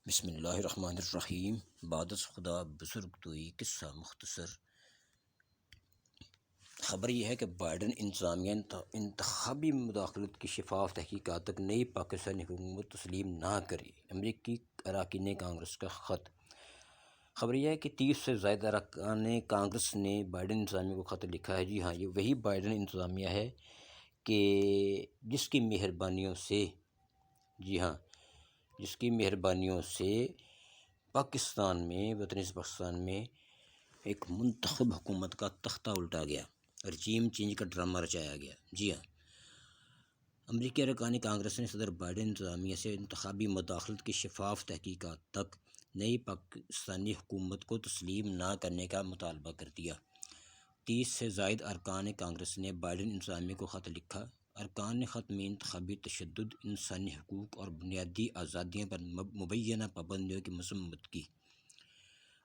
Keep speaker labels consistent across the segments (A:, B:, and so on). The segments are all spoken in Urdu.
A: بسم اللہ الرحمن الرحیم۔ بعد از خدا بزرگ توئی قصہ مختصر۔ خبر یہ ہے کہ بائیڈن انتظامیہ انتخابی مداخلت کی شفاف تحقیقات تک نئی پاکستانی حکومت تسلیم نہ کرے، امریکی اراکین کانگریس کا خط۔ خبر یہ ہے کہ 30 سے زائد اراکین کانگریس نے بائیڈن انتظامیہ کو خط لکھا ہے۔ جی ہاں، یہ وہی بائیڈن انتظامیہ ہے کہ جس کی مہربانیوں سے پاکستان میں پاکستان میں ایک منتخب حکومت کا تختہ الٹا گیا، رجیم چینج کا ڈرامہ رچایا گیا۔ جی ہاں، امریکی ارکان کانگریس نے صدر بائیڈن انتظامیہ سے انتخابی مداخلت کی شفاف تحقیقات تک نئی پاکستانی حکومت کو تسلیم نہ کرنے کا مطالبہ کر دیا۔ 30 سے زائد ارکان کانگریس نے بائیڈن انتظامیہ کو خط لکھا۔ ارکان نے خط میں انتخابی تشدد، انسانی حقوق اور بنیادی آزادیوں پر مبینہ پابندیوں کی مذمت کی۔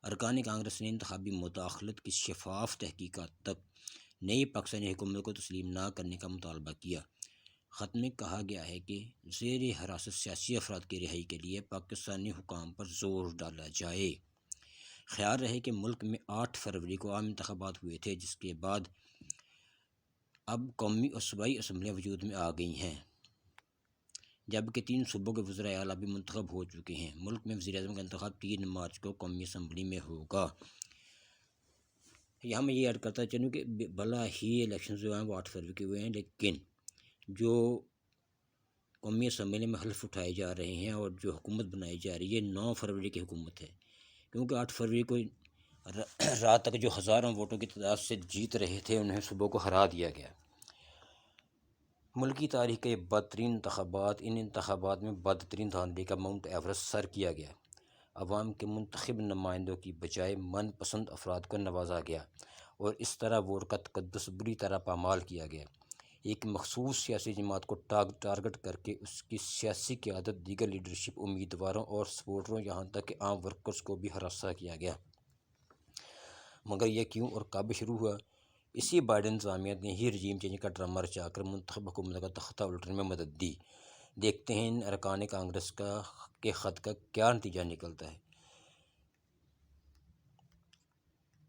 A: ارکان کانگریس نے انتخابی مداخلت کی شفاف تحقیقات تک نئی پاکستانی حکومت کو تسلیم نہ کرنے کا مطالبہ کیا۔ خط میں کہا گیا ہے کہ زیر حراست سیاسی افراد کی رہائی کے لیے پاکستانی حکام پر زور ڈالا جائے۔ خیال رہے کہ ملک میں 8 فروری کو عام انتخابات ہوئے تھے، جس کے بعد اب قومی اور صوبائی اسمبلیاں وجود میں آ گئی ہیں، جبکہ 3 صوبوں کے وزرائے اعلیٰ بھی منتخب ہو چکے ہیں۔ ملک میں وزیر اعظم کا انتخاب 3 مارچ کو قومی اسمبلی میں ہوگا۔ یہاں میں یہ ایڈ کرتا چلوں کہ بھلا ہی الیکشن جو ہیں وہ 8 فروری کے ہوئے ہیں، لیکن جو قومی اسمبلی میں حلف اٹھائے جا رہے ہیں اور جو حکومت بنائی جا رہی ہے، 9 فروری کی حکومت ہے، کیونکہ 8 فروری کو رات تک جو ہزاروں ووٹوں کی تعداد سے جیت رہے تھے، انہیں صبح کو ہرا دیا گیا۔ ملکی تاریخ کے بدترین انتخابات، ان انتخابات میں بدترین دھاندلی کا ماؤنٹ ایورسٹ سر کیا گیا۔ عوام کے منتخب نمائندوں کی بجائے من پسند افراد کو نوازا گیا اور اس طرح ووٹ کا تقدس بری طرح پامال کیا گیا۔ ایک مخصوص سیاسی جماعت کو ٹارگٹ کر کے اس کی سیاسی قیادت، دیگر لیڈرشپ، امیدواروں اور سپورٹروں، یہاں تک کہ عام ورکرز کو بھی ہراساں کیا گیا۔ مگر یہ کیوں اور کب شروع ہوا؟ اسی بائیڈن انتظامیہ نے ہی رجیم چینج کا ڈرامہ رچا کر منتخب حکومت کا تختہ الٹنے میں مدد دی۔ دیکھتے ہیں ان ارکان کانگریس کے خط کا کیا نتیجہ نکلتا ہے۔